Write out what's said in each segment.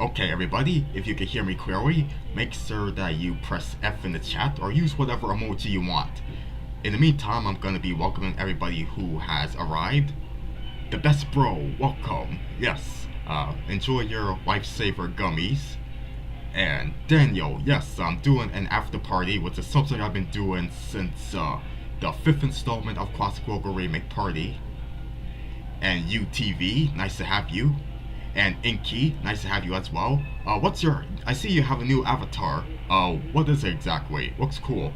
Okay, everybody, if you can hear me clearly, make sure that you press F in the chat or use whatever emoji you want. In the meantime, I'm gonna be welcoming everybody who has arrived. The best bro, welcome. Yes, enjoy your lifesaver gummies. And Daniel, yes, I'm doing an after party, which is something I've been doing since the fifth installment of Klasky Logo Remake Party. And UTV, nice to have you. And Inky, nice to have you as well. What's your... I see you have a new avatar. What is it exactly? Looks cool.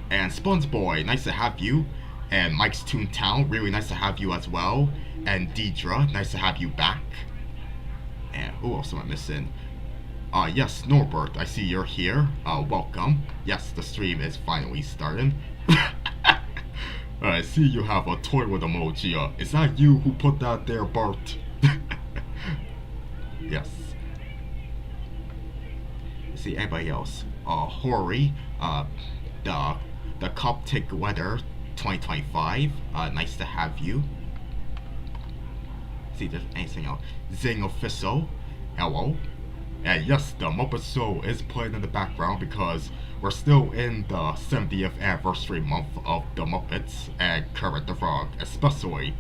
And SpongeBoy, nice to have you. And Mike's Toontown, really nice to have you as well. And Deidre, nice to have you back. And who else am I missing? Yes, Norbert, I see you're here. Welcome. Yes, the stream is finally starting. I see you have a toilet emoji. Is that you who put that there, Bart? Yes. See anybody else? Hori, the Coptic Weather 2025. Nice to have you. See if there's anything else. Zing Official. Hello. And yes, the Muppet Show is playing in the background because we're still in the 70th anniversary month of the Muppets and Kermit the Frog, especially.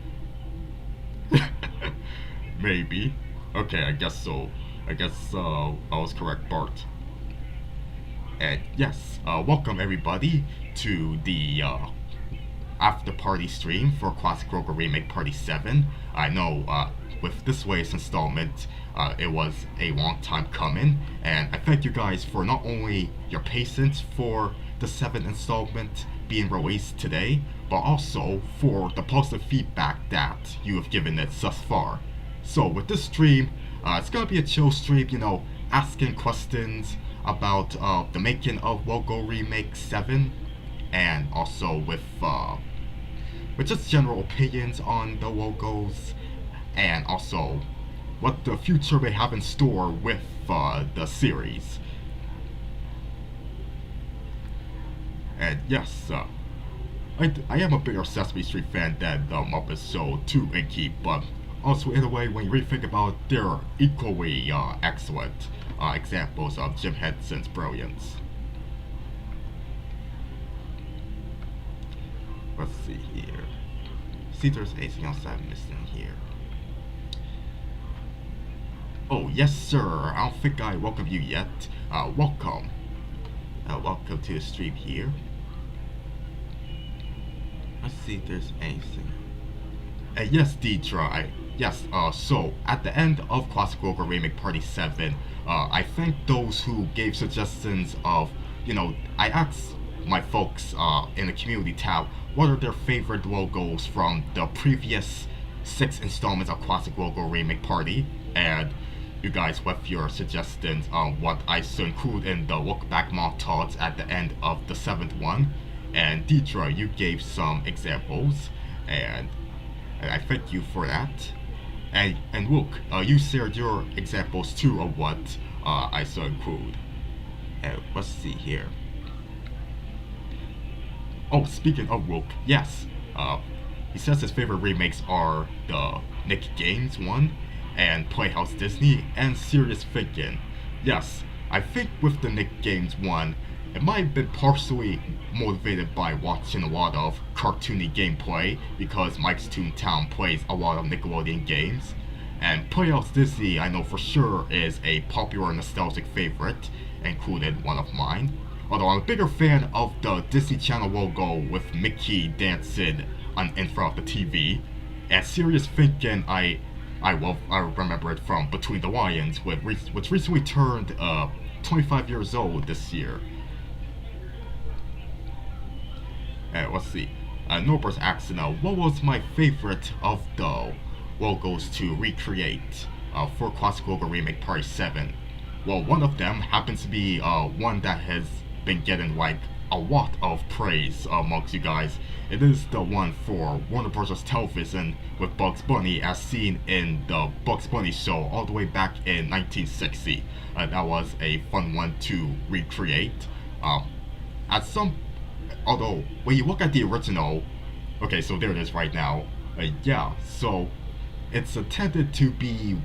Maybe. Okay, I guess so. I was correct, Bart. And yes, welcome everybody to the after party stream for Klasky Logo Remake Party 7. I know with this latest installment, it was a long time coming, and I thank you guys for not only your patience for the 7th installment being released today, but also for the positive feedback that you have given it thus far. So with this stream, it's gonna be a chill stream, you know, asking questions about the making of Logo Remake 7, and also with just general opinions on the logos, and also what the future may have in store with the series. And yes, I am a bigger Sesame Street fan than the Muppet Show too, Inky, but also in a way, when you really think about it, they're equally excellent examples of Jim Henson's brilliance. Let's see here. See if there's anything else I'm missing here. Oh, yes sir, I don't think I welcomed you yet. Welcome. Welcome to the stream here. Let's see if there's anything. Yes, Deidre, so at the end of Klasky Logo Remake Party 7, I thank those who gave suggestions of, you know, I asked my folks in the community tab what are their favorite logos from the previous 6 installments of Klasky Logo Remake Party, and you guys left your suggestions on what I should include in the look back montage at the end of the 7th one, and Deidre, you gave some examples, and I thank you for that. And Luke, you shared your examples too of what I should include. And let's see here. Oh, speaking of Luke, yes, he says his favorite remakes are the Nick Games one, and Playhouse Disney, and Serious Thinking. Yes, I think with the Nick Games one, it might have been partially motivated by watching a lot of cartoony gameplay, because Mike's Toontown plays a lot of Nickelodeon games, and Playhouse Disney I know for sure is a popular nostalgic favorite, included one of mine. Although I'm a bigger fan of the Disney Channel logo with Mickey dancing in front of the TV, and Serious Thinking I remember it from Between the Lions, which recently turned 25 years old this year. Let's see. Norbert's asking, what was my favorite of the logos to recreate for Klasky Logo Remake Party 7? Well, one of them happens to be one that has been getting like a lot of praise amongst you guys. It is the one for Warner Bros. Television with Bugs Bunny as seen in the Bugs Bunny show all the way back in 1960. That was a fun one to recreate. Although, when you look at the original, okay, so there it is right now. Yeah, so it's intended to be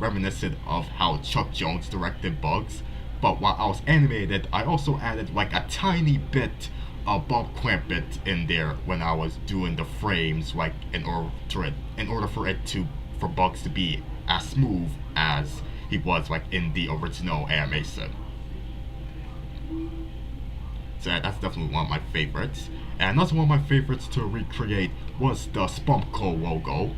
reminiscent of how Chuck Jones directed Bugs. But while I was animated, I also added like a tiny bit of Bob Clampett in there when I was doing the frames, like in order for Bugs to be as smooth as he was like in the original animation. So that's definitely one of my favorites. And another one of my favorites to recreate was the Spunko logo.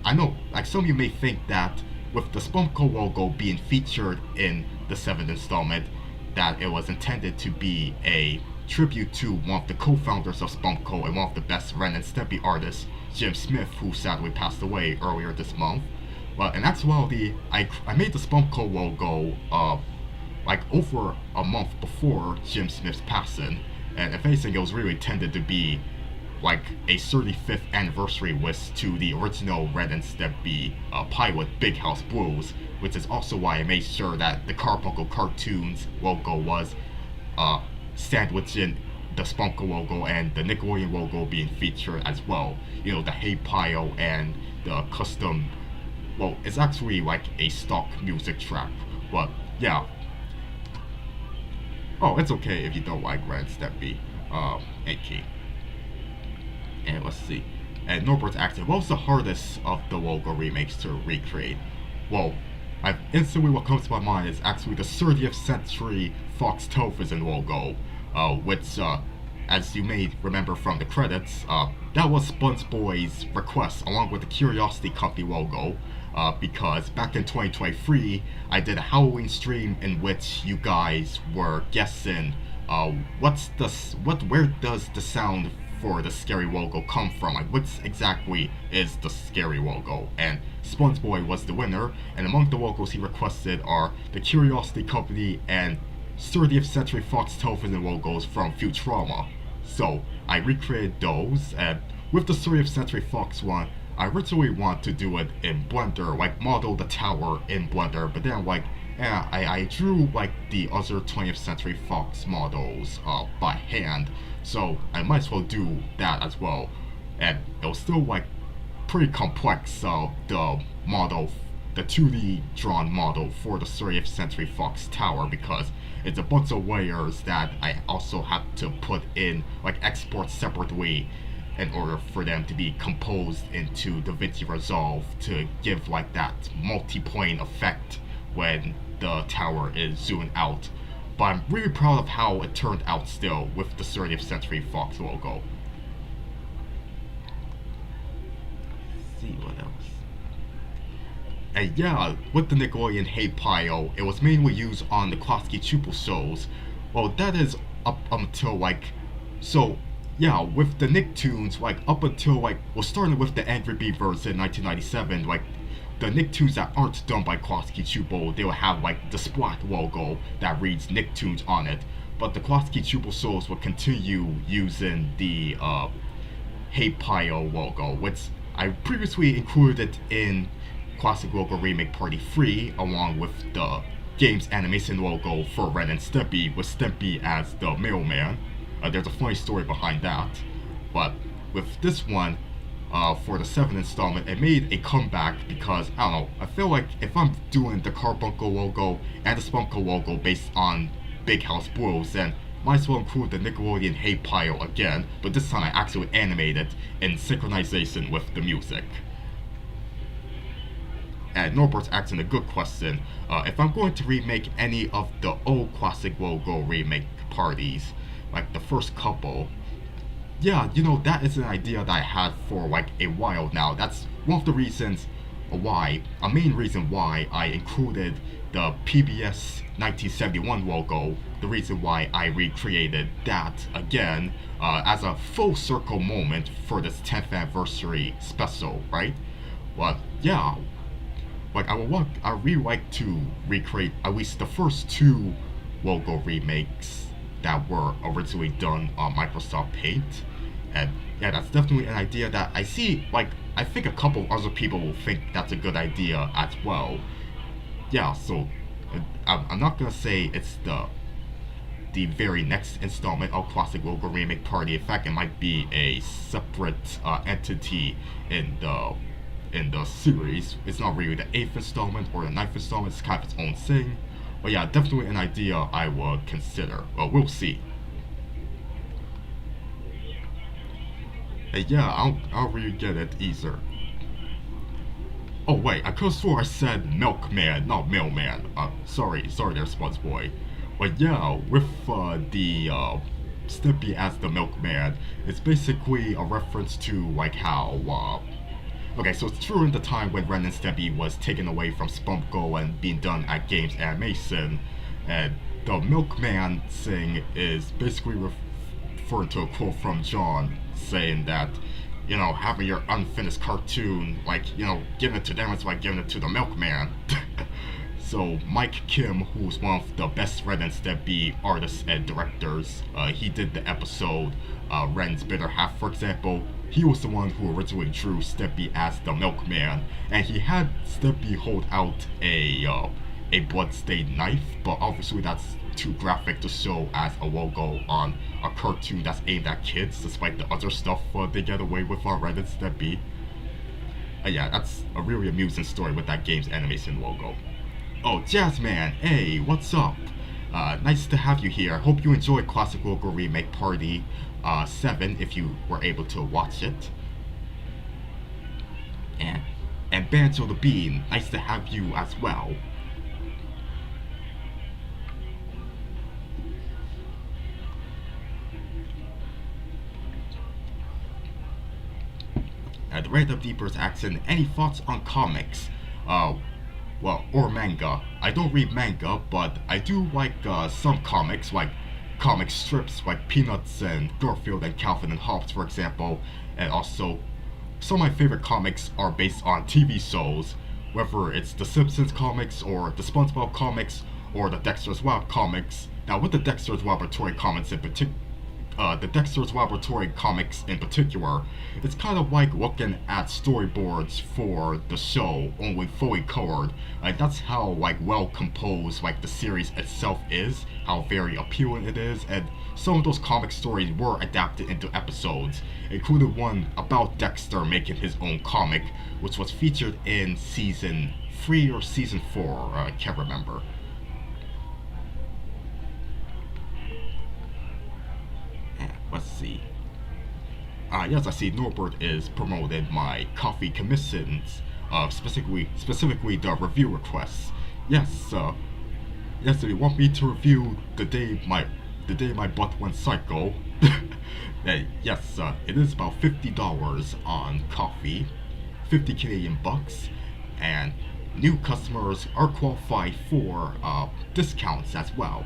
I know, like some of you may think that with the Spunko logo being featured in the 7th installment, that it was intended to be a tribute to one of the co-founders of Spunko and one of the best Ren and Stimpy artists, Jim Smith, who sadly passed away earlier this month. But in actuality, I made the Spunko logo like over a month before Jim Smith's passing, and if anything, it was really intended to be like a 35th anniversary wish to the original Ren and Stimpy pilot Big House Blues, which is also why I made sure that the Carbuncle Cartoons logo was sandwiched in the Spunko logo and the Nickelodeon logo being featured as well. You know, the Hey Pile and the custom, well, it's actually like a stock music track, but yeah. Oh, it's okay if you don't like Ren and Stimpy, AK. And let's see. And Norbert's asking, what was the hardest of the Logo remakes to recreate? Well, instantly what comes to my mind is actually the 30th Century Fox Television logo, which, as you may remember from the credits, that was SpongeBob's request along with the Curiosity Company logo, because back in 2023, I did a Halloween stream in which you guys were guessing, where does the sound for the scary logo come from? Like, what exactly is the scary logo? And SpongeBob was the winner, and among the logos he requested are the Curiosity Company and 30th Century Fox Television logos from Futurama. So I recreated those, and with the 30th Century Fox one, I originally wanted to do it in Blender, like model the tower in Blender, but then like, yeah, I drew like the other 20th Century Fox models by hand, so I might as well do that as well. And it was still like pretty complex, the model, the 2D drawn model for the 30th Century Fox Tower, because it's a bunch of layers that I also have to put in, like export separately in order for them to be composed into DaVinci Resolve to give like that multi-plane effect when the tower is zoomed out. But I'm really proud of how it turned out still with the 30th Century Fox logo. Let's see what else. And yeah, with the Nickelodeon Hey Pile, it was mainly used on the Klasky Csupo shows. Well, that is up until like, so yeah, with the Nicktoons, like up until like, well, starting with the Angry Beavers in 1997, like the Nicktoons that aren't done by Klasky Csupo, they will have like the Splat logo that reads Nicktoons on it. But the Klasky Csupo shows will continue using the Hey Pile logo, which I previously included in Classic Logo Remake Party 3, along with the game's animation logo for Ren and Stimpy, with Stimpy as the mailman. There's a funny story behind that. But with this one, for the 7th installment, it made a comeback because, I don't know, I feel like if I'm doing the Carbuncle logo and the Spunko logo based on Big House Blues, then might as well include the Nickelodeon Hey Pile again, but this time I actually animate it in synchronization with the music. And Norbert's asking a good question. If I'm going to remake any of the old Classic Logo Remake Parties, like the first couple, yeah, you know, that is an idea that I had for like a while now. That's one of the reasons why, a main reason why I included the PBS 1971 logo, the reason why I recreated that again as a full circle moment for this 10th anniversary special, right? But yeah, like I really like to recreate at least the first 2 logo remakes that were originally done on Microsoft Paint. And yeah, that's definitely an idea that I see, like, I think a couple other people will think that's a good idea as well. Yeah, so I'm not gonna say it's the very next installment of Classic Logo Remake Party. In fact, it might be a separate entity in the in the series. It's not really the 8th installment or the 9th installment, it's kind of its own thing. But yeah, definitely an idea I would consider. But we'll see. And yeah, I don't really get it either. Oh wait, I could've swore I said milkman, not mailman. Sorry there, Spongeboy. But yeah, with the Snippy as the milkman, it's basically a reference to like how okay, so it's true in the time when Ren and Stimpy was taken away from Spunko and being done at Games Animation, and the milkman thing is basically referring to a quote from John saying that, you know, having your unfinished cartoon, like, you know, giving it to them is like giving it to the milkman. So Mike Kim, who's one of the best Ren and Stimpy artists and directors, he did the episode Ren's Bitter Half, for example. He was the one who originally drew Stimpy as the milkman, and he had Stimpy hold out a blood-stained knife, but obviously that's too graphic to show as a logo on a cartoon that's aimed at kids, despite the other stuff they get away with on Ren and Stimpy. Yeah, that's a really amusing story with that game's animation logo. Oh, Jazzman, hey, what's up? Nice to have you here. Hope you enjoyed Classic Logo Remake Party 7, if you were able to watch it. And Banjo the Bean, nice to have you as well. The Random Deepers asks, any thoughts on comics? Well, or manga. I don't read manga, but I do like some comics, like comic strips like Peanuts and Garfield and Calvin and Hobbes, for example. And also, some of my favorite comics are based on TV shows, whether it's the Simpsons comics or the SpongeBob comics or the Dexter's Lab comics. Now, with the Dexter's Laboratory comics in particular, the Dexter's Laboratory comics in particular, it's kind of like looking at storyboards for the show, only fully colored. That's how like well composed like the series itself is, how very appealing it is, and some of those comic stories were adapted into episodes, including one about Dexter making his own comic, which was featured in season 3 or season 4, I can't remember. Let's see. Yes, I see Norbert is promoting my coffee commissions, specifically the review requests. Yes, yes, if you want me to review the day my butt went psycho, yes, it is about $50 on coffee, 50 Canadian bucks, and new customers are qualified for discounts as well.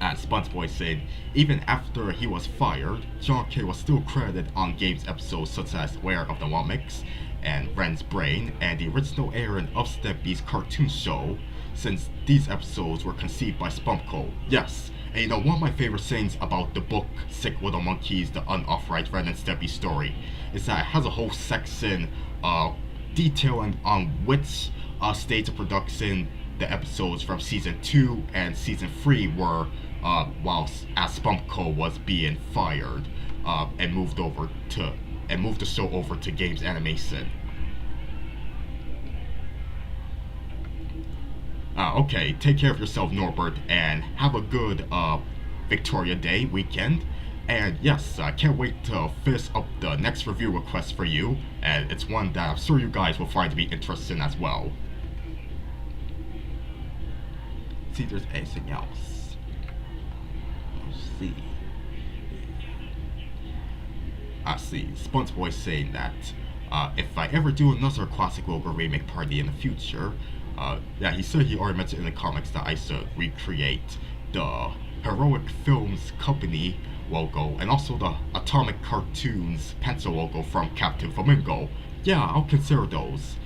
And SpongeBoy said, even after he was fired, John K was still credited on games episodes such as Lair of the Remakes and Ren's Brain and the original airing of Stimpy's cartoon show, since these episodes were conceived by Spunko. Yes, and you know, one of my favorite things about the book Sick Little Monkeys, the unauthorized Ren and Stimpy story, is that it has a whole section detailing on which stage of production the episodes from season 2 and season 3 were whilst as Spunko was being fired and moved the show over to Games Animation. Okay, take care of yourself, Norbert, and have a good Victoria Day weekend. And yes, I can't wait to finish up the next review request for you, and it's one that I'm sure you guys will find to be interesting as well. See if there's anything else. Let's see. I see. SpongeBoy saying that if I ever do another Classic Logo Remake Party in the future, yeah, he said he already mentioned in the comics that I should recreate the Heroic Films Company logo and also the Atomic Cartoons pencil logo from Captain Flamingo. Yeah, I'll consider those.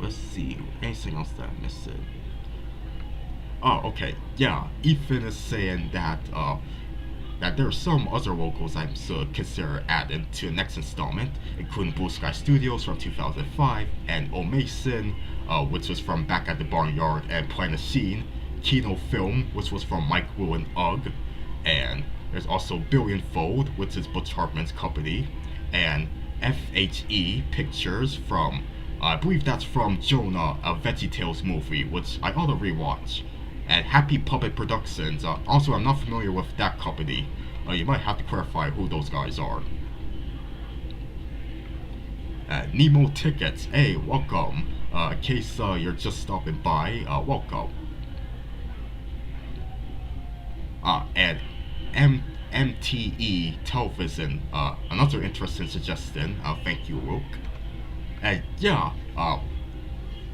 Let's see, anything else that I'm missing? Oh, okay, yeah, Ethan is saying that that there are some other logos I should consider adding to the next installment, including Blue Sky Studios from 2005, and O'Mason, which was from Back at the Barnyard and Planet Sheen, Kino Film, which was from Mike Wu and UGG, and There's also Billionfold, which is Butch Hartman's company, and FHE Pictures from, I believe that's from Jonah, a VeggieTales movie, which I ought to rewatch. And Happy Puppet Productions, also I'm not familiar with that company. You might have to clarify who those guys are. Nemo Tickets, hey, welcome. In case you're just stopping by, welcome. And MTE Television, another interesting suggestion. Thank you, Rook. And yeah,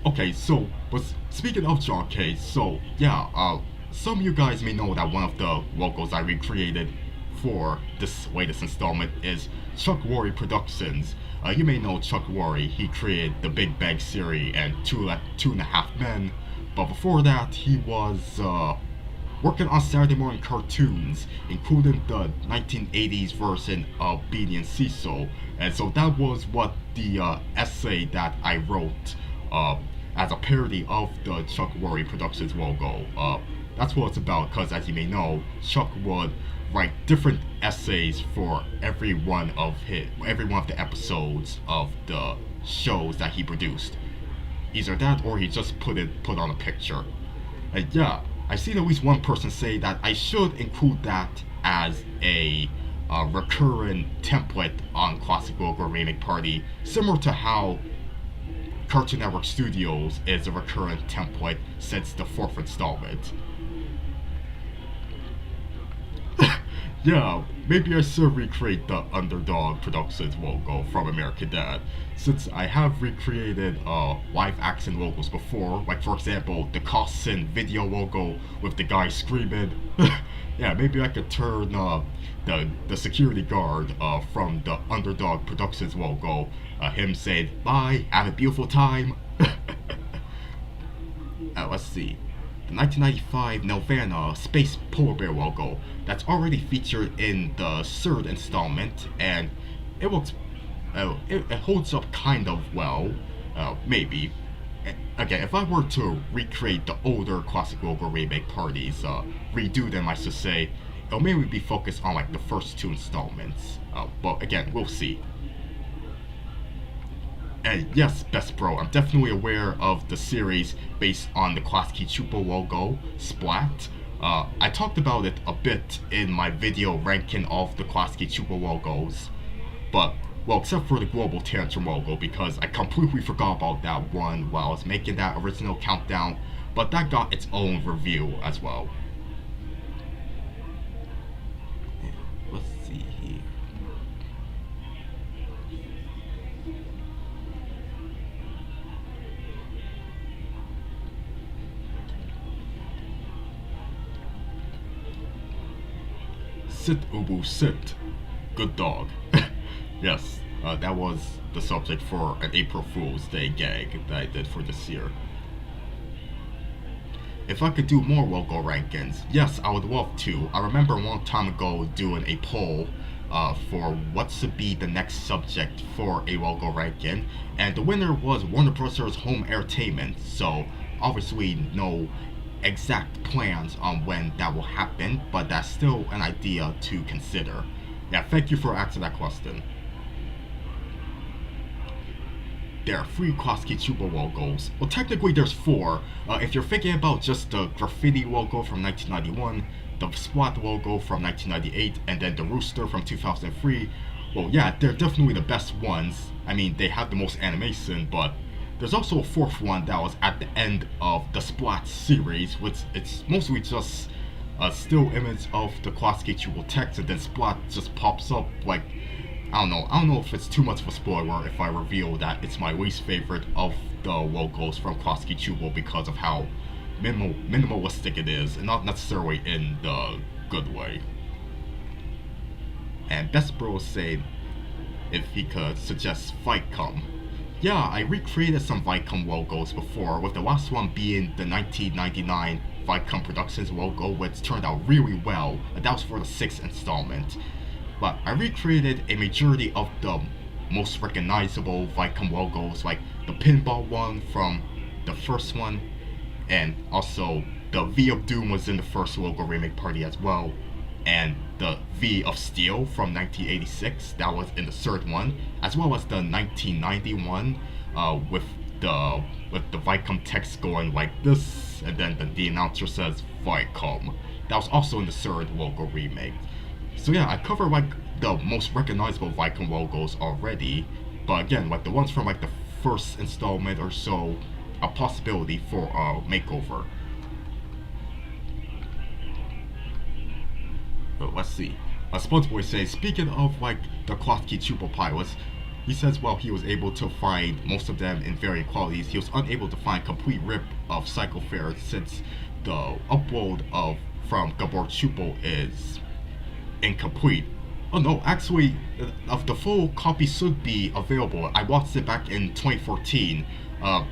okay, so, but speaking of John K, so yeah, some of you guys may know that one of the logos I recreated for this latest installment is Chuck Woolley Productions. You may know Chuck Woolley. He created the Big Bang Theory and Two and a Half Men, but before that he was working on Saturday morning cartoons, including the 1980s version of Beanie and Cecil, and so that was what the essay that I wrote as a parody of the Chuck Woolley Productions logo. That's what it's about, because as you may know, Chuck would write different essays for every one of the episodes of the shows that he produced. Either that or he just put on a picture. And yeah, I've seen at least one person say that I should include that as a recurring template on Classic Logo Remake Party, similar to how Cartoon Network Studios is a recurrent template since the 4th installment. Yeah, maybe I should recreate the Underdog Productions logo from American Dad, since I have recreated live action logos before, like for example, the Cossin video logo with the guy screaming. Yeah, maybe I could turn the security guard from the Underdog Productions logo, him saying, "Bye, have a beautiful time." Let's see. The 1995 Nelvana Space Polar Bear logo that's already featured in the 3rd installment, and it looks, it holds up kind of well, maybe. Again, if I were to recreate the older Classic Logo Remake Parties, redo them I should say, it'll mainly be focused on like the first 2 installments, but again, we'll see. And yes, Best Bro, I'm definitely aware of the series based on the Klasky Csupo logo, Splat. I talked about it a bit in my video ranking of the Klasky Csupo logos, but, well, except for the Global Tantrum logo, because I completely forgot about that one while I was making that original countdown, but that got its own review as well. Let's see here. Sit, Ubu, sit. Good dog. Yes, that was the subject for an April Fool's Day gag that I did for this year. If I could do more logo rankings, yes, I would love to. I remember a long time ago doing a poll for what should be the next subject for a logo ranking, and the winner was Warner Bros. Home Entertainment, so obviously no exact plans on when that will happen, but that's still an idea to consider. Yeah, thank you for asking that question. There are 3 Klasky Csupo logos. Well, technically there's 4. If you're thinking about just the graffiti logo from 1991, the Splat logo from 1998, and then the Rooster from 2003, well, yeah, they're definitely the best ones. I mean, they have the most animation, but there's also a 4th one that was at the end of the Splat series, which it's mostly just a still image of the Klasky Csupo text, and then Splat just pops up like, I don't know if it's too much of a spoiler if I reveal that it's my least favorite of the logos from Klasky Csupo because of how minimalistic it is, and not necessarily in the good way. And Best Bro said if he could suggest Vicom. Yeah, I recreated some Vicom logos before, with the last one being the 1999 Vicom Productions logo, which turned out really well, and that was for the 6th installment. But I recreated a majority of the most recognizable Vicom logos, like the pinball one from the first one, and also the V of Doom was in the first Logo Remake Party as well. and the V of Steel from 1986, that was in the third one, as well as the 1991 with the Viacom text going like this, and then the announcer says Viacom. That was also in the third Logo remake. So yeah, I covered like the most recognizable Viacom logos already, but again, like the ones from like the first installment or so, a possibility for a makeover. But let's see. SpongeBoy says, speaking of like the Klasky Csupo pilots, he says while he was able to find most of them in varying qualities, he was unable to find complete rip of Psycho Ferret since the upload from Gabor Csupo is incomplete. Oh no, actually, of the full copy should be available. I watched it back in 2014.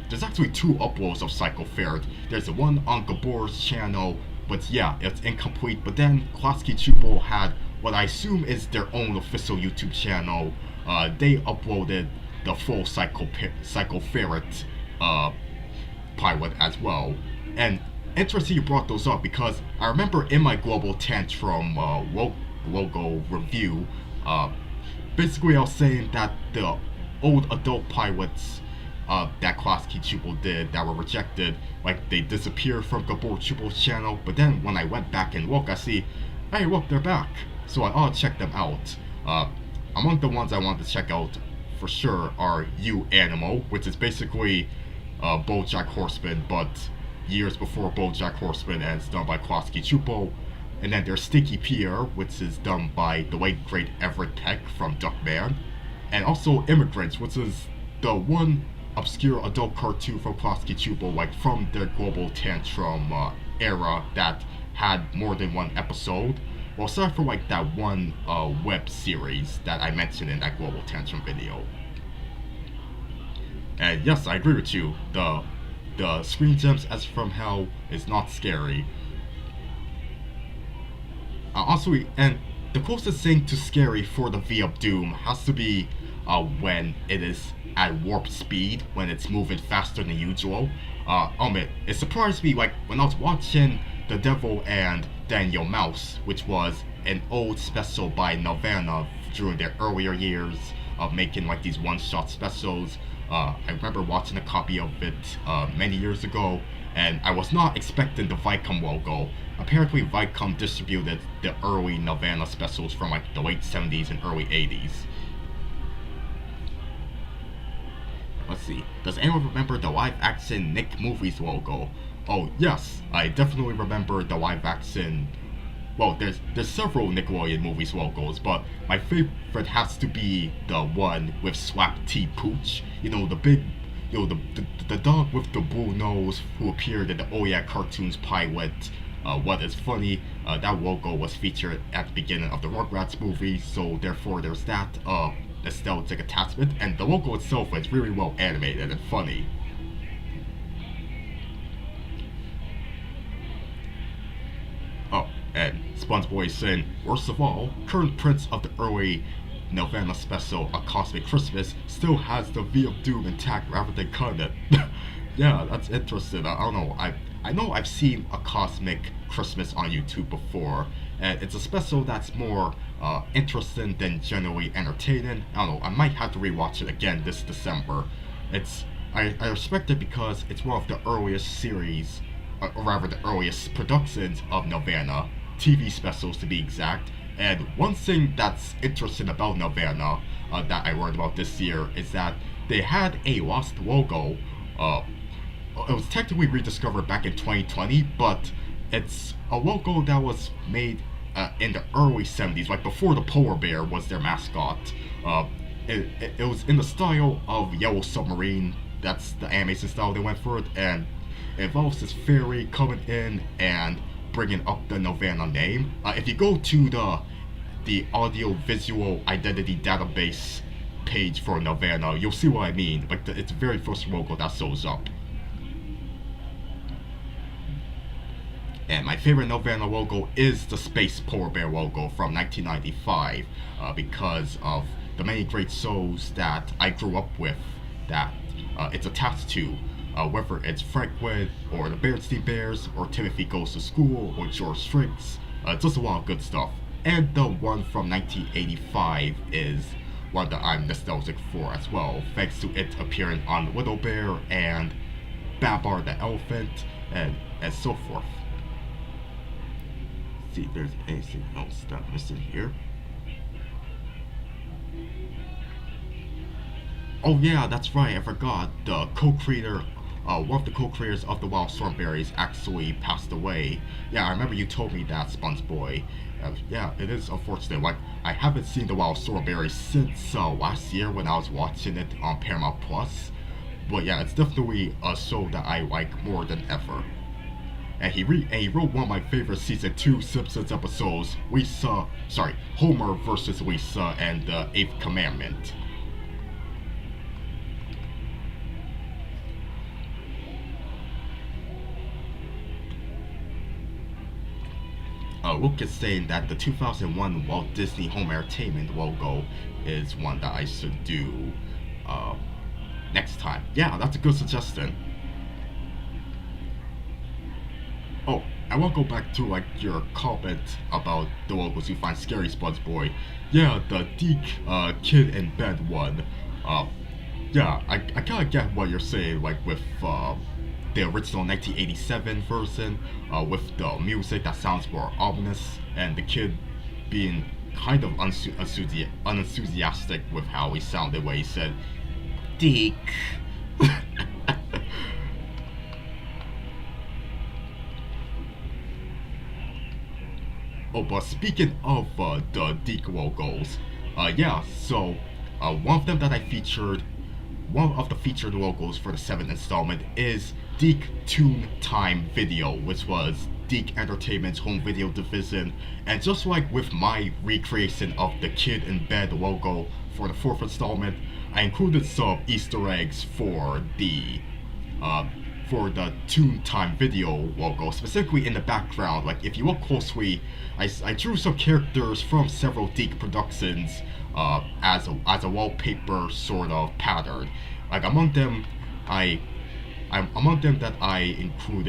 There's actually two uploads of Psycho Ferret. There's the one on Gabor's channel, but yeah, it's incomplete. But then Klasky Csupo had what I assume is their own official YouTube channel. They uploaded the full Psycho Ferret pilot as well. And interesting you brought those up because I remember in my Global Tantrum logo review, basically I was saying that the old adult pilots that Klasky Csupo did that were rejected, like they disappeared from Gabor Csupo's channel, but then when I went back and look, I see, hey look, they're back. So I ought to check them out. Among the ones I want to check out for sure are You Animal, which is basically BoJack Horseman, but years before BoJack Horseman, and it's done by Klasky Csupo. And then there's Sticky Pierre, which is done by the late great Everett Peck from Duckman. And also Immigrants, which is the one obscure adult cartoon from Klasky Csupo, like from their Global Tantrum era that had more than one episode. Well, aside from like that one web series that I mentioned in that Global Tantrum video. And yes, I agree with you. The Screen Gems as from Hell is not scary. Also, and the closest thing to scary for the V of Doom has to be when it is at warp speed, when it's moving faster than usual. It surprised me, like when I was watching The Devil and Daniel Mouse, which was an old special by Nelvana during their earlier years of making like these one-shot specials. I remember watching a copy of it many years ago, and I was not expecting the Viacom logo. Apparently Viacom distributed the early Nelvana specials from like the late 70s and early 80s. Let's see, does anyone remember the live-action Nick Movies logo? Oh yes, I definitely remember the live-action. Well, there's several Nickelodeon Movies logos, but my favorite has to be the one with Slap T Pooch. You know, the big, you know, the dog with the blue nose who appeared in the Oh Yeah Cartoons pilot. What is funny, that logo was featured at the beginning of the Rugrats movie, so therefore there's that nostalgic attachment, and the logo itself is really well animated and funny. Oh, and SpongeBoy is saying, worst of all, current prints of the early Nelvana special, A Cosmic Christmas, still has the V of Doom intact rather than cut it. Yeah, that's interesting. I don't know. I know I've seen A Cosmic Christmas on YouTube before, and it's a special that's more interesting than generally entertaining. I don't know. I might have to rewatch it again this December. I respect it because it's one of the earliest series, or rather the earliest productions of Nelvana, TV specials to be exact. And one thing that's interesting about Nelvana that I learned about this year is that they had a lost logo. It was technically rediscovered back in 2020, but it's a logo that was made in the early 70s, like before the polar bear was their mascot. It was in the style of Yellow Submarine. That's the animation style they went for it, and it involves this fairy coming in and bringing up the Nelvana name. If you go to the audio visual identity database page for Nelvana, you'll see what I mean. Like it's the very first logo that shows up. And my favorite Nelvana logo is the Space Polar Bear logo from 1995 because of the many great shows that I grew up with that it's attached to. Whether it's Franklin, or the Berenstain Bears, or Timothy Goes to School, or George Strait. Just a lot of good stuff. And the one from 1985 is one that I'm nostalgic for as well, thanks to it appearing on Little Bear and Babar the Elephant, and so forth. See if there's anything else that I'm missing here. Oh yeah, that's right, I forgot. The co-creator, one of the co-creators of the Wild Thornberrys actually passed away. Yeah, I remember you told me that, SpongeBoy. Yeah, it is unfortunate. Like, I haven't seen the Wild Thornberrys since last year when I was watching it on Paramount Plus. But yeah, it's definitely a show that I like more than ever. And he wrote one of my favorite season 2 Simpsons episodes, Homer versus Lisa and the Eighth Commandment. Luke is saying that the 2001 Walt Disney Home Entertainment logo is one that I should do next time. Yeah, that's a good suggestion. Oh, I want to go back to like your comment about the logos you find scary, SpongeBoy. Yeah, the Deke kid in bed one. Yeah, I kind of get what you're saying, like with the original 1987 version, with the music that sounds more ominous, and the kid being kind of unenthusiastic with how he sounded when he said, Deke. Oh, but speaking of the Deke logos, yeah, so one of them that I featured, one of the featured logos for the 7th installment is Deke Toon Time Video, which was Deke Entertainment's home video division, and just like with my recreation of the Kid in Bed logo for the 4th installment, I included some Easter eggs for the Toon Time Video logo, specifically in the background. Like, if you look closely, I drew some characters from several Deke productions as a wallpaper sort of pattern. Like, among them that I include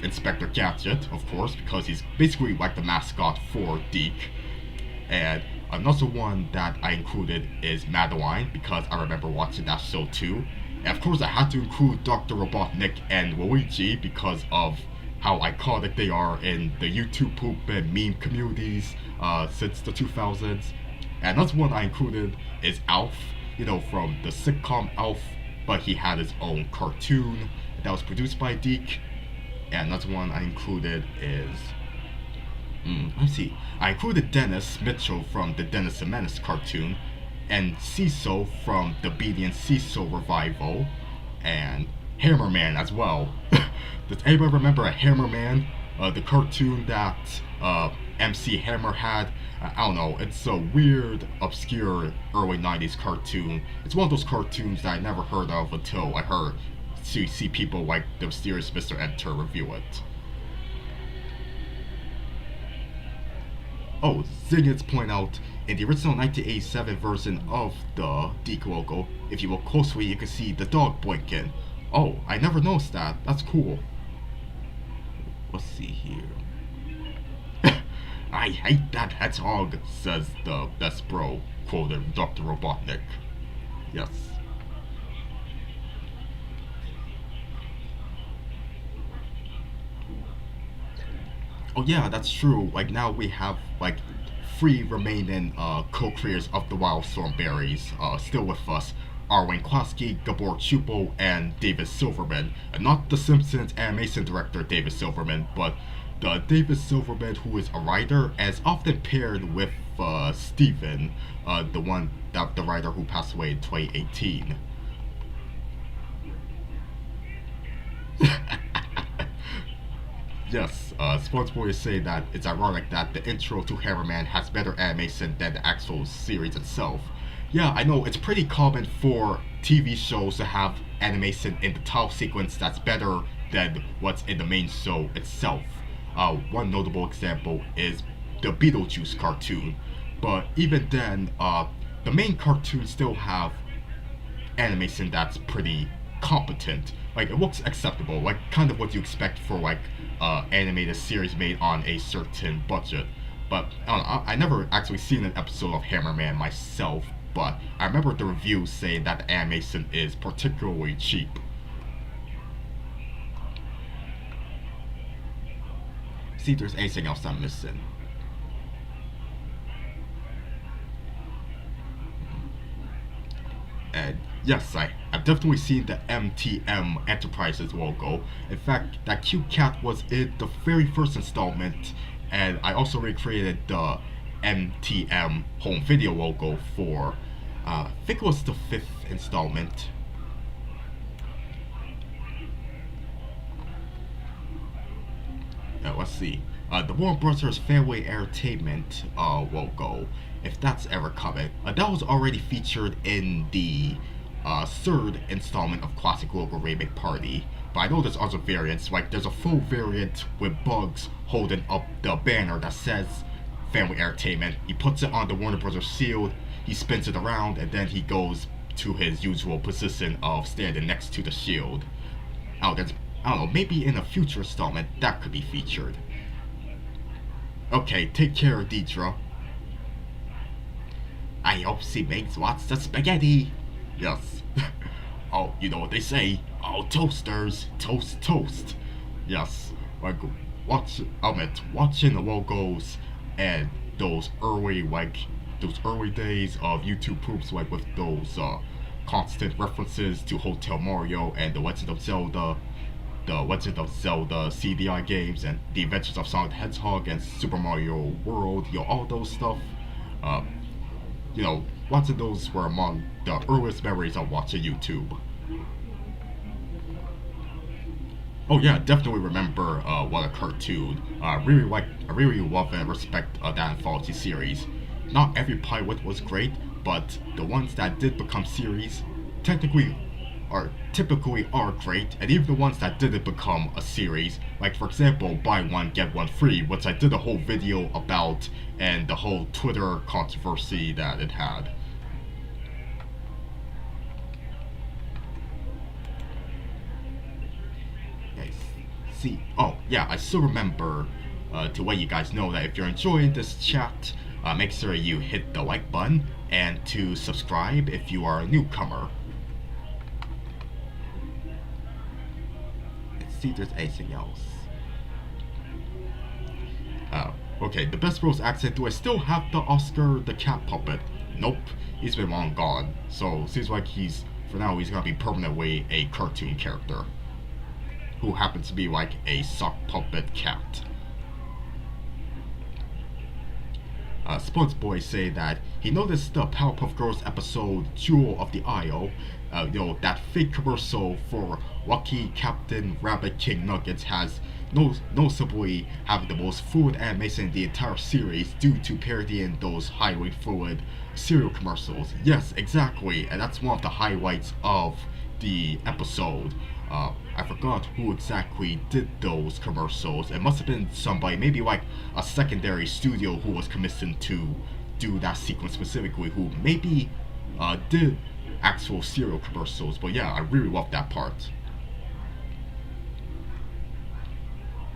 Inspector Gadget, of course, because he's basically like the mascot for Deke. And another one that I included is Madeline, because I remember watching that show too. And of course I had to include Dr. Robotnik and Luigi because of how iconic they are in the YouTube poop and meme communities since the 2000s. And another one I included is Alf, from the sitcom Alf, but he had his own cartoon that was produced by Deke. And another one I included is, let's see, I included Dennis Mitchell from the Dennis the Menace cartoon, and Cecil from the Beanie and Cecil revival, and Hammerman as well. Does anybody remember a Hammerman? The cartoon that MC Hammer had? I don't know, it's a weird, obscure early 90s cartoon. It's one of those cartoons that I never heard of until I see people like the mysterious Mr. Enter review it. Oh, Ziggins point out, in the original 1987 version of the Deke logo, if you look closely you can see the dog blinking. Oh, I never noticed that. That's cool. Let's see here. I hate that hedgehog, says the best bro, quoted Dr. Robotnik. Yes. Oh yeah, that's true. Like, now we have like 3 remaining co-creators of the Wild Thornberrys still with us. Arwen Klasky, Gabor Csupo, and David Silverman. And not the Simpsons animation director David Silverman, but the David Silverman who is a writer and is often paired with Steven, the writer who passed away in 2018. Yes, SpongeBoy is saying that it's ironic that the intro to Hammerman has better animation than the actual series itself. Yeah, I know, it's pretty common for TV shows to have animation in the title sequence that's better than what's in the main show itself. One notable example is the Beetlejuice cartoon, but even then, the main cartoons still have animation that's pretty competent. Like, it looks acceptable, like kind of what you expect for like animated series made on a certain budget. But I don't know, I never actually seen an episode of Hammerman myself, but I remember the reviews saying that the animation is particularly cheap. See if there's anything else I'm missing. And yes, I've definitely seen the MTM Enterprises logo. In fact, that cute cat was in the very first installment, and I also recreated the MTM home video logo for, I think it was the 5th installment. Let's see. The Warner Brothers Family Entertainment logo, if that's ever coming, that was already featured in the 3rd installment of Classic Logo Remake Party. But I know there's other variants, like there's a full variant with Bugs holding up the banner that says Family Entertainment. He puts it on the Warner Brothers shield, he spins it around, and then he goes to his usual position of standing next to the shield. I don't know, maybe in a future installment that could be featured. Okay, take care, Deidre. I hope she makes lots of spaghetti. Yes. Oh, you know what they say. All toasters toast toast. Yes. Like watching the logos and those early days of YouTube poops, like with those constant references to Hotel Mario and The Legend of Zelda CDI games, and The Adventures of Sonic the Hedgehog and Super Mario World, all those stuff. Lots of those were among the earliest memories of watching YouTube. Oh yeah, definitely remember What a Cartoon. I really love and respect that anthology series. Not every pilot was great, but the ones that did become series typically are great, and even the ones that didn't become a series, like for example Buy One Get One Free, which I did a whole video about, and the whole Twitter controversy that it had. Oh yeah, I still remember to let you guys know that if you're enjoying this chat, make sure you hit the like button and to subscribe if you are a newcomer. See if there's anything else. Okay, the Best Bros accent. Do I still have the Oscar the cat puppet? Nope, he's been long gone. So seems like for now he's gonna be permanently a cartoon character who happens to be like a sock puppet cat. Sports Boy say that he noticed the Powerpuff Girls episode Jewel of the Isle, that fake commercial for Lucky Captain Rabbit King Nuggets has noticeably having the most fluid animation in the entire series due to parodying those highly fluid cereal commercials. Yes, exactly, and that's one of the highlights of the episode. I forgot who exactly did those commercials. It must have been somebody, maybe like a secondary studio who was commissioned to do that sequence specifically, who maybe did actual cereal commercials. But yeah, I really love that part.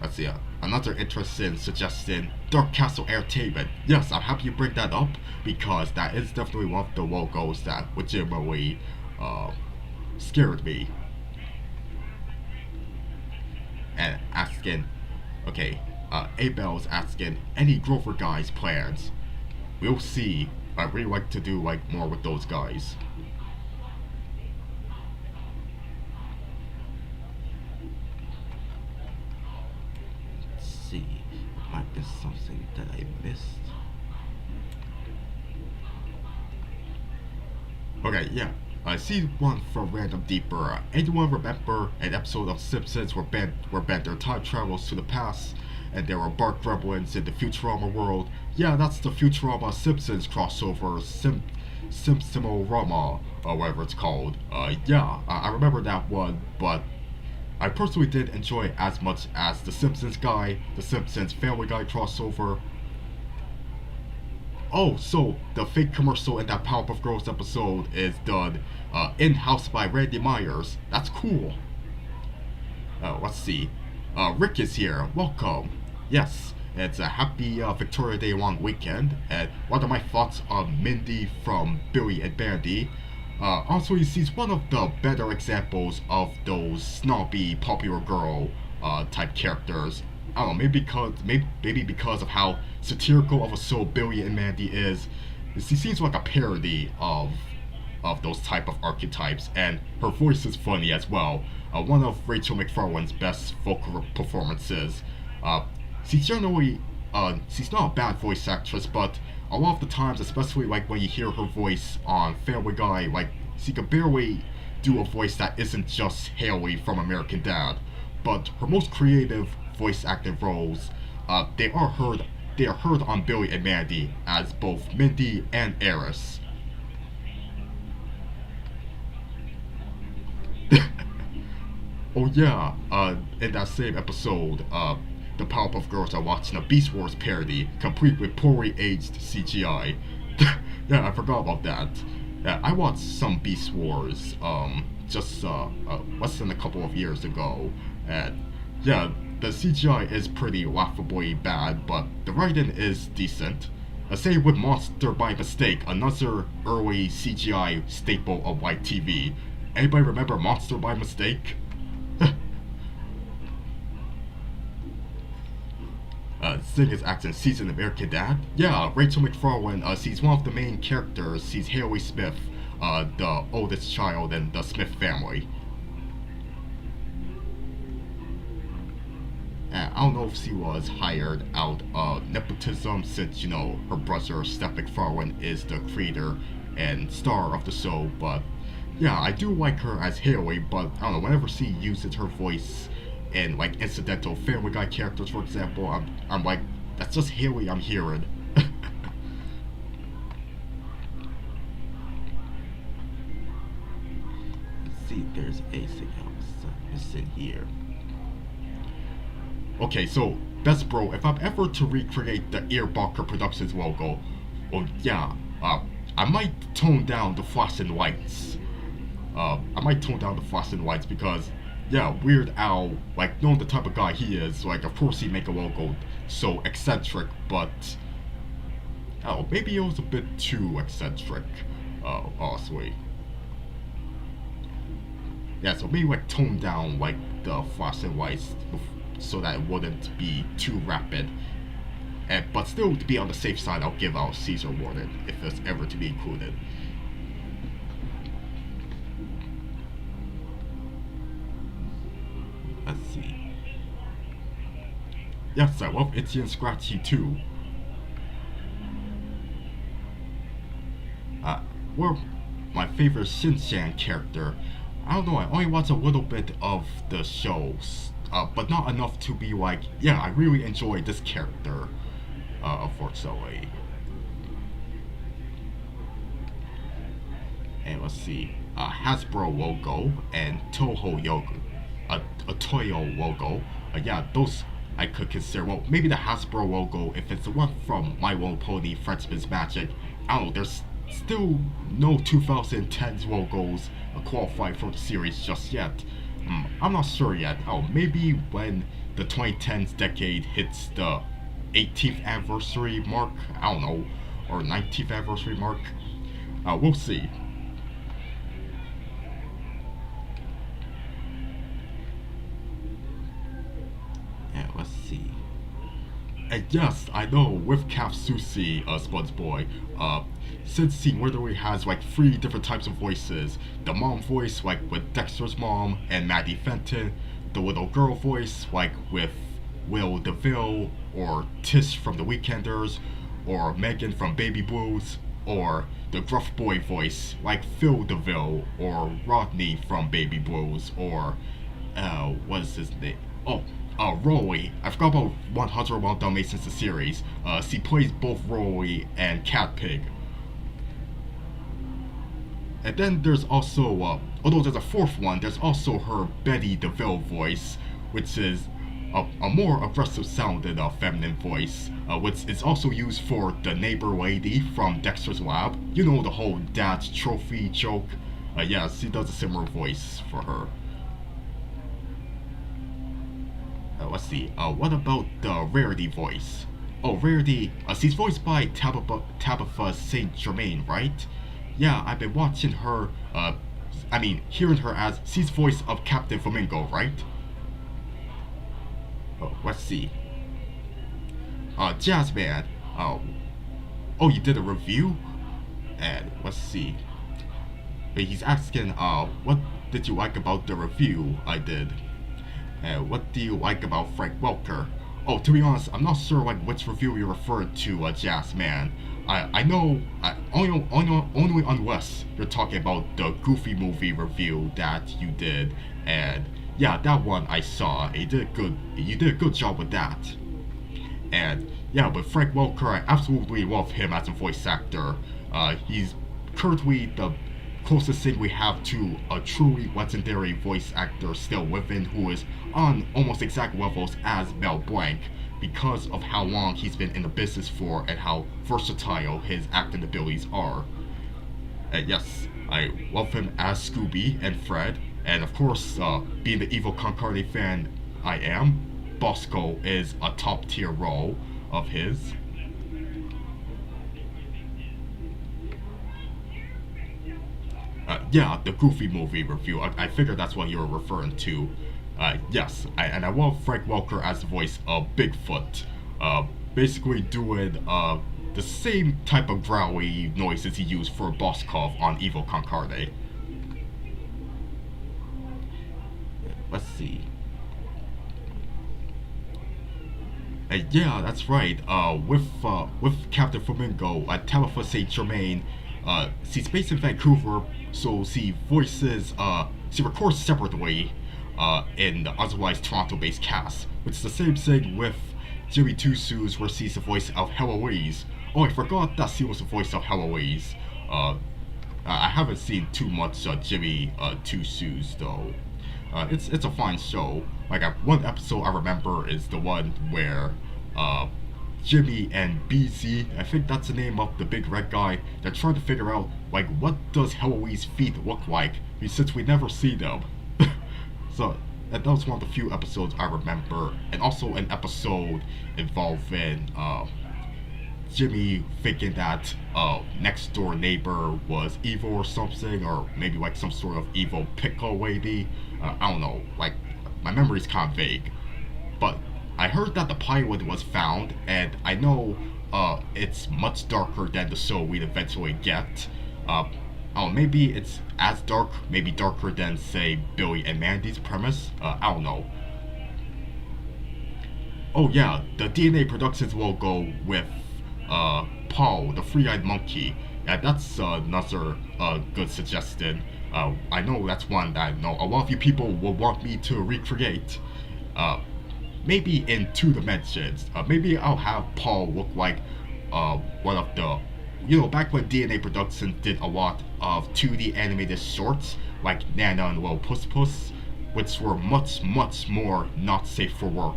Let's see, another interesting suggestion, Dark Castle Entertainment. Yes, I'm happy you bring that up, because that is definitely one of the logos that legitimately scared me. And asking, okay, Abel's asking, any Grover guys plans? We'll see. I really like to do more with those guys. Let's see, might be something that I missed. Okay, yeah. I see one from Random Deeper. Anyone remember an episode of Simpsons where Bender time travels to the past and there were Bart Gremlins in the Futurama world? Yeah, that's the Futurama Simpsons crossover, Simpsomorama, or whatever it's called. Yeah, I remember that one, but I personally didn't enjoy it as much as the Simpsons Guy, the Simpsons Family Guy crossover. Oh, so the fake commercial in that Powerpuff Girls episode is done in-house by Randy Myers. That's cool. Let's see. Rick is here. Welcome. Yes, It's a happy Victoria Day long weekend, and what are my thoughts on Mindy from Billy and Mandy? Also, she's one of the better examples of those snobby popular girl type characters. I don't know, maybe because of how satirical of a soul Billy and Mandy is. She seems like a parody of those type of archetypes, and her voice is funny as well. One of Rachel McFarlane's best vocal performances. Uh, she's not a bad voice actress, but a lot of the times, especially like when you hear her voice on Family Guy, like she can barely do a voice that isn't just Haley from American Dad. But her most creative voice acting roles, they are heard on Billy and Mandy as both Mindy and Eris. Oh yeah, in that same episode, the Powerpuff Girls are watching a Beast Wars parody, complete with poorly aged CGI. Yeah, I forgot about that. Yeah, I watched some Beast Wars, just less than a couple of years ago, and yeah, the CGI is pretty laughably bad, but the writing is decent. Same with Monster by Mistake, another early CGI staple of white TV. Anybody remember Monster by Mistake? Sing is acting season American Dad. Yeah, Rachel McFarlane, she's one of the main characters. She's Haley Smith, the oldest child in the Smith family. I don't know if she was hired out of nepotism, since, you know, her brother, Steph McFarlane, is the creator and star of the show, but yeah, I do like her as Haley, but I don't know, whenever she uses her voice in like incidental Family Guy characters, for example, I'm like, that's just Haley I'm hearing. Let's see if there's anything else missing here. Okay, so best bro, if I'm ever to recreate the Earbarker Productions logo, well yeah, I might tone down the flashing lights. Because yeah, Weird Al, like, knowing the type of guy he is, like, of course he'd make a logo so eccentric, but oh, maybe it was a bit too eccentric, honestly. Yeah, so maybe like tone down like the flashing lights so that it wouldn't be too rapid. But still, to be on the safe side, I'll give out Caesar warning if it's ever to be included. Let's see. Yes, I love Itchy and Scratchy too. Well, my favorite Shin-chan character. I don't know, I only watch a little bit of the shows, but not enough to be like, yeah, I really enjoy this character, unfortunately. And let's see, Hasbro logo and Toho logo, a Toyo logo. Yeah, those I could consider. Well, maybe the Hasbro logo, if it's the one from My Little Pony, Frenchman's Magic. I don't know, there's still no 2010s logos qualified for the series just yet. I'm not sure yet. Oh, maybe when the 2010s decade hits the 18th anniversary mark, I don't know, or 19th anniversary mark. We'll see. Yeah, let's see. And yes, I know, with Calf Susie, SpongeBoy, since he literally has like 3 different types of voices. The mom voice, like with Dexter's mom and Maddie Fenton. The little girl voice, like with Will DeVille, or Tish from The Weekenders, or Megan from Baby Blues, or the gruff boy voice, like Phil DeVille, or Rodney from Baby Blues, or, what is his name? Rolly. I forgot about 101 Dalmatians the series. She plays both Rolly and Cat Pig. And then there's also, although there's a 4th one, there's also her Betty DeVille voice, which is a more aggressive sounded feminine voice, which is also used for the neighbor lady from Dexter's Lab. You know, the whole dad's trophy joke. Yeah, she does a similar voice for her. let's see. What about the Rarity voice? Oh, Rarity. She's voiced by Tabitha Saint Germain, right? Yeah, I've been watching her. Hearing her as she's voice of Captain Flamingo, right? Oh, let's see. Jazzman. Oh, you did a review? And let's see. He's asking, what did you like about the review I did? And what do you like about Frank Welker? Oh, to be honest, I'm not sure like which review you referred to, Jazzman. I know, only unless you're talking about the Goofy movie review that you did, and yeah, that one I saw. You did a good job with that. And yeah, but Frank Welker, I absolutely love him as a voice actor. He's currently the closest thing we have to a truly legendary voice actor still living who is on almost exact levels as Mel Blanc because of how long he's been in the business for and how versatile his acting abilities are. And yes, I love him as Scooby and Fred, and of course, being the Evil Concarne fan I am, Bosco is a top tier role of his. Yeah, the Goofy movie review. I figured that's what you were referring to. Yes, and I love Frank Welker as the voice of Bigfoot. Basically doing the same type of growly noises he used for Boskov on Evil Concarne. Let's see. Yeah, that's right. With Captain Flamingo, Tabitha Saint Germain, she's based in Vancouver, so she records separately in the otherwise Toronto-based cast, which is the same thing with Jimmy Two Shoes, where she's the voice of Heloise. Oh, I forgot that she was the voice of Heloise. I haven't seen too much Jimmy Two Shoes though. It's a fine show. Like one episode I remember is the one where Jimmy and BZ, I think that's the name of the big red guy, they're trying to figure out like what does Heloise's feet look like since we never see them. So that was one of the few episodes I remember, and also an episode involving Jimmy thinking that next door neighbor was evil or something, or maybe like some sort of evil pickle maybe. I don't know, like my memory's kind of vague. But I heard that the pilot was found, and I know it's much darker than the show we'd eventually get. Maybe it's as dark, maybe darker than, say, Billy and Mandy's premise. I don't know. Oh yeah, the DNA Productions logo with Paul, the three-eyed monkey. Yeah, that's another good suggestion. I know that's one that I know a lot of you people will want me to recreate. Maybe in 2 dimensions. Maybe I'll have Paul look like one of the, back when DNA Productions did a lot of 2D animated shorts, like Nana and Little Puss Puss, which were much, much more not safe for work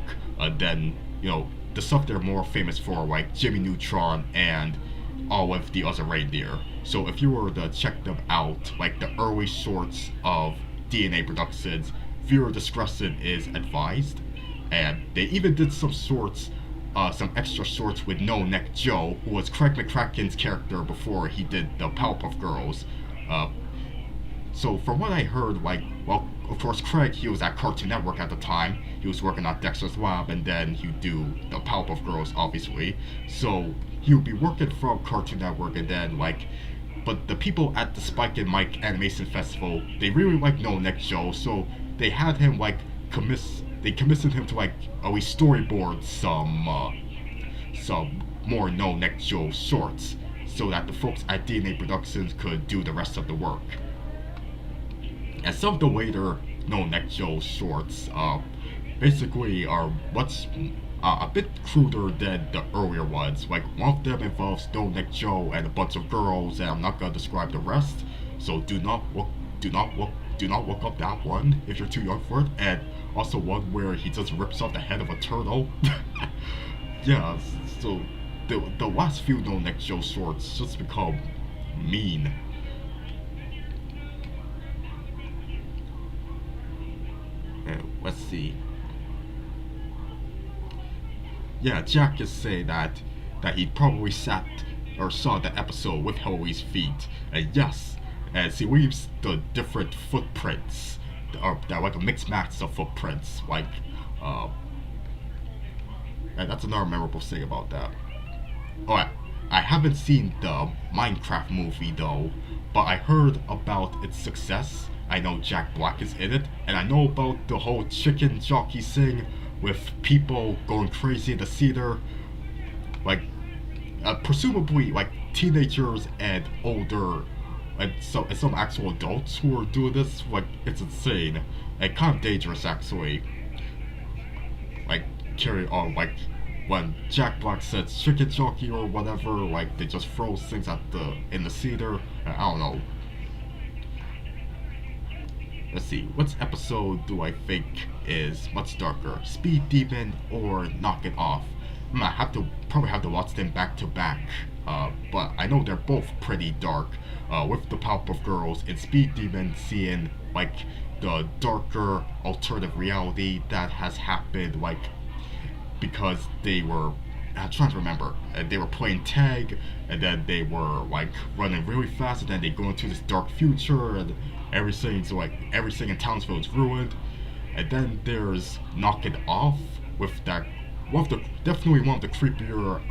than, the stuff they're more famous for, like Jimmy Neutron and all of the other reindeer. So if you were to check them out, like the early shorts of DNA Productions, viewer discretion is advised. And they even did some extra shorts with No Neck Joe, who was Craig McCracken's character before he did the Powerpuff Girls. So from what I heard, of course Craig, he was at Cartoon Network at the time. He was working on Dexter's Lab, and then he'd do the Powerpuff Girls, obviously. So he would be working from Cartoon Network, and then but the people at the Spike and Mike Animation Festival, they really liked No Neck Joe, so they had him they commissioned him to at least storyboard some more No Neck Joe shorts, so that the folks at DNA Productions could do the rest of the work. And some of the later No Neck Joe shorts basically are a bit cruder than the earlier ones. Like one of them involves No Neck Joe and a bunch of girls, and I'm not gonna describe the rest. So do not look up that one if you're too young for it. And also one where he just rips off the head of a turtle. Yeah, so the last few No Neck Joe shorts just become mean. Let's see. Yeah, Jack is saying that he probably sat or saw the episode with Hillary's feet. And yes, as he leaves the different footprints, or that like a mixed match of footprints, like uh, and that's another memorable thing about that. Alright, I haven't seen the Minecraft movie though, but I heard about its success. I know Jack Black is in it, and I know about the whole chicken jockey thing with people going crazy in the theater. Like, presumably, like teenagers and older, and some actual adults who are doing this. Like, it's insane and kind of dangerous actually. Like, carry on, like when Jack Black says chicken jockey or whatever, like they just throw things at the in the theater. I don't know. Let's see, what episode do I think is much darker? Speed Demon or Knock It Off? I have to probably have to watch them back to back. But I know they're both pretty dark. With the Powerpuff Girls and Speed Demon seeing like the darker alternative reality that has happened, like because they were I'm trying to remember. They were playing tag, and then they were like running really fast, and then they go into this dark future, and everything in Townsville is ruined. And then there's Knock It Off with that definitely one of the creepier,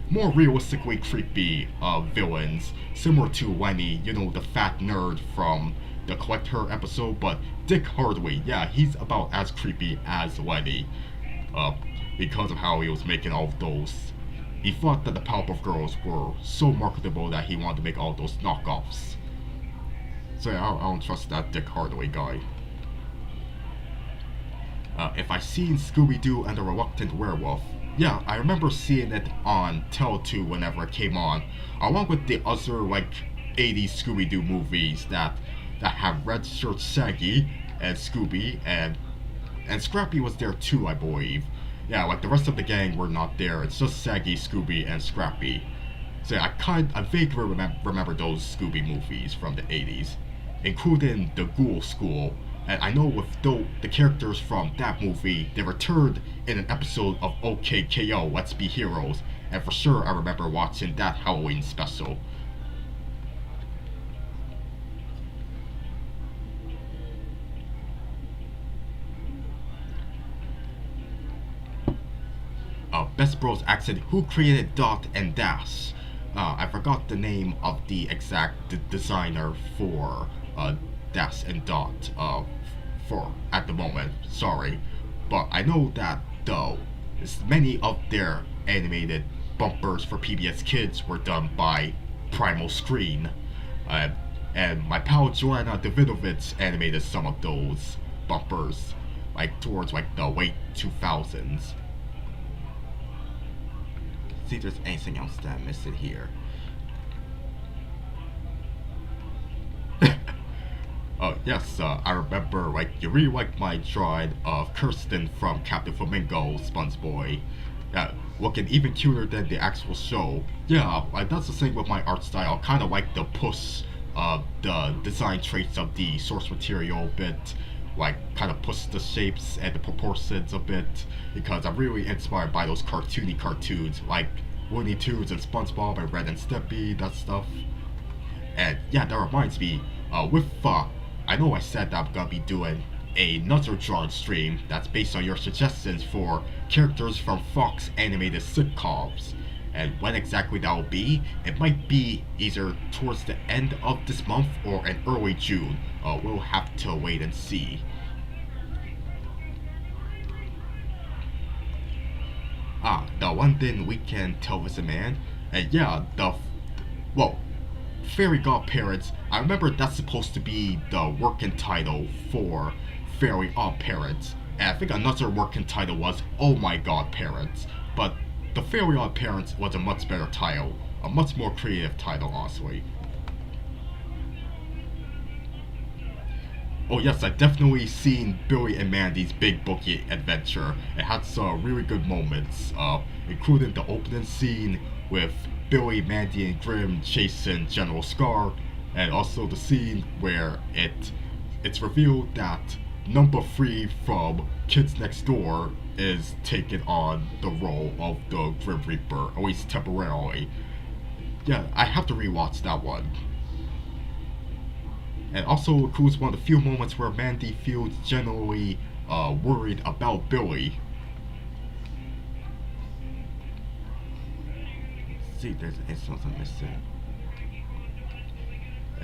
more realistically creepy villains, similar to Lenny, the fat nerd from the Collect Her episode, but Dick Hardaway, yeah, he's about as creepy as Lenny. Uh, because of how he was making all of those. He thought that the Powerpuff Girls were so marketable that he wanted to make all those knockoffs. So yeah, I don't trust that Dick Hardaway guy. If I seen Scooby-Doo and the Reluctant Werewolf, yeah, I remember seeing it on Tele2 whenever it came on, along with the other like 80s Scooby-Doo movies that have Red Shirt Shaggy and Scooby and Scrappy was there too, I believe. Yeah, like the rest of the gang were not there. It's just Shaggy, Scooby, and Scrappy. So yeah, I vaguely remember those Scooby movies from the 80s, including the Ghoul School. And I know with the characters from that movie, they returned in an episode of OKKO, Let's Be Heroes. And for sure, I remember watching that Halloween special. Best Bros accent, who created Dot and Dash? I forgot the name of the exact designer for Dash and Dot for at the moment, sorry. But I know that though, many of their animated bumpers for PBS Kids were done by Primal Screen. And my pal Joanna Davidovich animated some of those bumpers, like towards like the late 2000s. See if there's anything else that I missed in here. Oh yes, I remember like you really liked my drawing of Kirsten from Captain Flamingo, SpongeBob. Looking even cuter than the actual show. Yeah, that's the thing with my art style. Kind of like the push the design traits of the source material a bit. Like kind of push the shapes and the proportions a bit, because I'm really inspired by those cartoony cartoons like Looney Tunes and SpongeBob and Red and Stimpy, that stuff. And yeah, that reminds me, I know I said that I'm gonna be doing another drawing stream that's based on your suggestions for characters from Fox animated sitcoms. And when exactly that will be, it might be either towards the end of this month or in early June. We'll have to wait and see. The London Weekend Television Man. And yeah, Fairy Godparents. I remember that's supposed to be the working title for Fairy Odd Parents. And I think another working title was Oh My God Parents. But the Fairy Odd Parents was a much better title. A much more creative title, honestly. Oh yes, I've definitely seen Billy and Mandy's Big Bookie Adventure. It had some really good moments, including the opening scene with Billy, Mandy, and Grimm chasing General Scar, and also the scene where it's revealed that Number 3 from Kids Next Door is taking on the role of the Grim Reaper, at least temporarily. Yeah, I have to rewatch that one. And also includes one of the few moments where Mandy feels genuinely worried about Billy. See, there's something missing.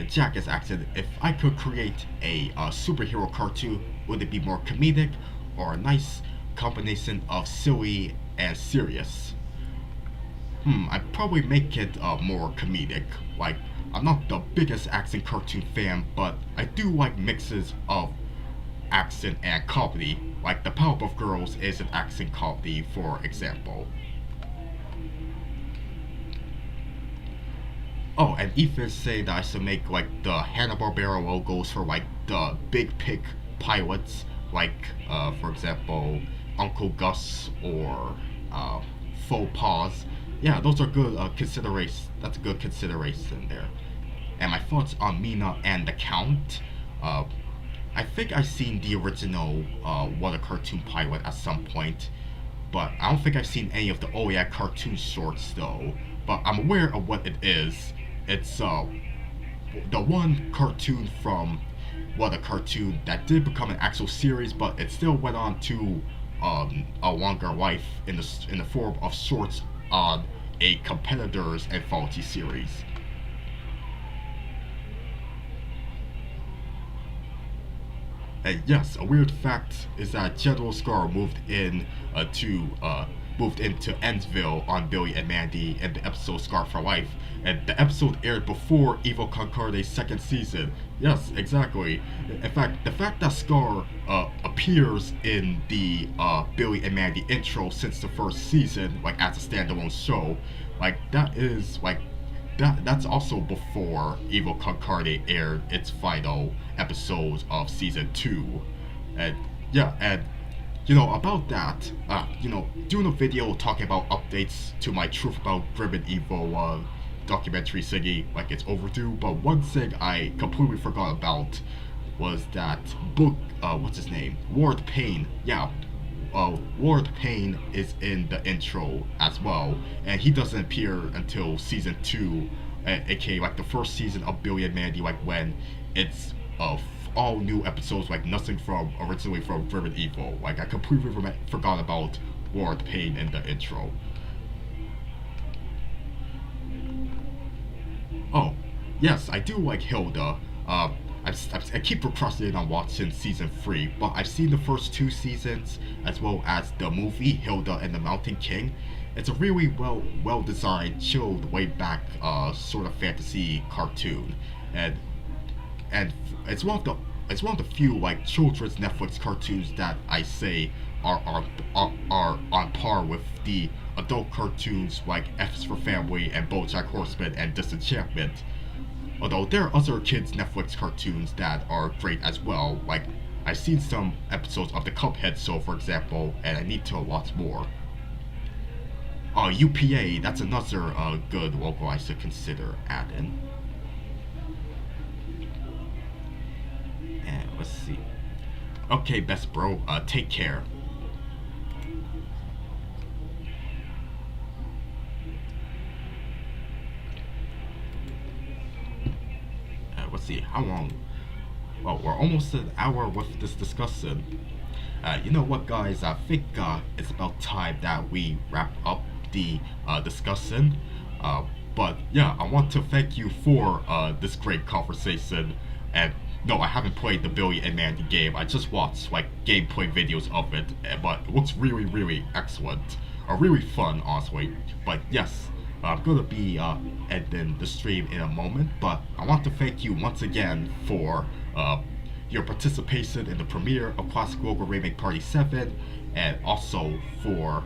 Jack is asking, if I could create a superhero cartoon, would it be more comedic or a nice combination of silly and serious? I'd probably make it more comedic. Like, I'm not the biggest action cartoon fan, but I do like mixes of action and comedy. Like, the Powerpuff Girls is an action comedy, for example. Oh, and Ethan's saying that I should make like the Hanna-Barbera logos for like the big pig pilots, like for example Uncle Gus or Faux Paws. Yeah, those are good consideration. That's a good consideration there. And my thoughts on Mina and the Count. I think I've seen the original What a Cartoon Pilot at some point, but I don't think I've seen any of the Oh Yeah cartoon shorts though. But I'm aware of what it is. It's the one cartoon from What a Cartoon that did become an actual series, but it still went on to a longer life in the form of shorts on a competitor's anthology series. And yes, a weird fact is that General Scar moved into Endsville on Billy and Mandy in the episode Scar for Life, and the episode aired before Evil Concorde's second season. Yes, exactly. In fact, the fact that Scar appears in the Billy and Mandy intro since the first season, like as a standalone show, like that's also before Evil Concorde aired its final episodes of season 2. And yeah, and about that, doing a video talking about updates to my Truth About Grim and Evil documentary thingy, like it's overdue, but one thing I completely forgot about was that book, what's his name? Ward Payne. Yeah, Ward Payne is in the intro as well, and he doesn't appear until season 2, aka like the first season of Billy and Mandy, like when it's all new episodes, like nothing from originally from Grim and Evil. Like I completely forgot about Ward Payne in the intro. Oh, yes, I do like Hilda. I keep procrastinating on watching season 3, but I've seen the first 2 seasons as well as the movie Hilda and the Mountain King. It's a really well designed, chilled, way back sort of fantasy cartoon, and it's one of the few like children's Netflix cartoons that I say are on par with the adult cartoons like F's for Family and BoJack Horseman and Disenchantment. Although there are other kids Netflix cartoons that are great as well, like I've seen some episodes of the Cuphead show for example, and I need to watch more. UPA, that's another good logo I should consider adding. And let's see. Okay, best bro, take care. Let's see, how long? Well, we're almost an hour with this discussion. You know what, guys? I think it's about time that we wrap up the discussion. But yeah, I want to thank you for this great conversation. And no, I haven't played the Billy and Mandy game. I just watched like gameplay videos of it, but it looks really excellent. Really fun, honestly. But yes, I'm gonna be ending the stream in a moment, but I want to thank you once again for your participation in the premiere of Klasky Logo Remake Party 7, and also for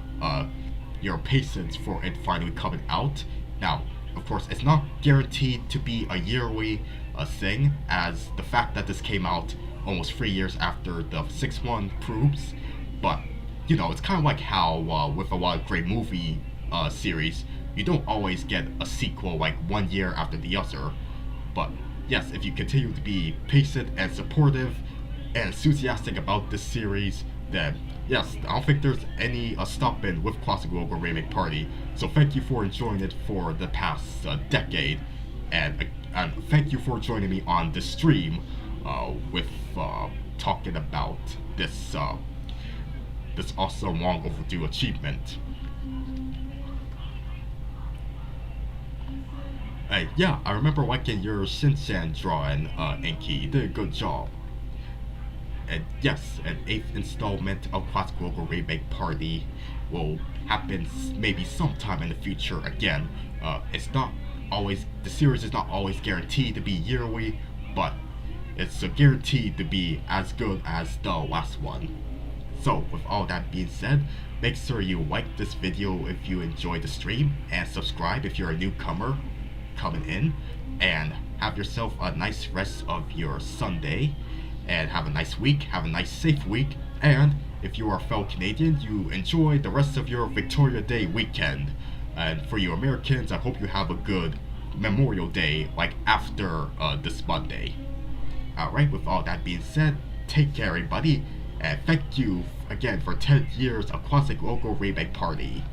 your patience for it finally coming out. Now, of course, it's not guaranteed to be a yearly thing, as the fact that this came out almost 3 years after the 6th one proves, but it's kind of like how with a lot of great movie series, you don't always get a sequel like 1 year after the other. But yes, if you continue to be patient and supportive and enthusiastic about this series, then yes, I don't think there's any stopping with Klasky Logo Remake Party. So thank you for enjoying it for the past decade, and thank you for joining me on the stream with talking about this this awesome long overdue achievement. Yeah, I remember liking your Shinchan drawing, Inky. You did a good job. And yes, an 8th installment of Klasky Logo Remake Party will happen maybe sometime in the future again. It's not always, the series is not always guaranteed to be yearly, but it's guaranteed to be as good as the last one. So, with all that being said, make sure you like this video if you enjoyed the stream, and subscribe if you're a newcomer coming in, and have yourself a nice rest of your Sunday, and have a nice week, have a nice safe week, and if you are a fellow Canadian, you enjoy the rest of your Victoria Day weekend. And for you Americans, I hope you have a good Memorial Day, like after this Monday. Alright, with all that being said, take care everybody, and thank you again for 10 years of Klasky Logo Remake Party.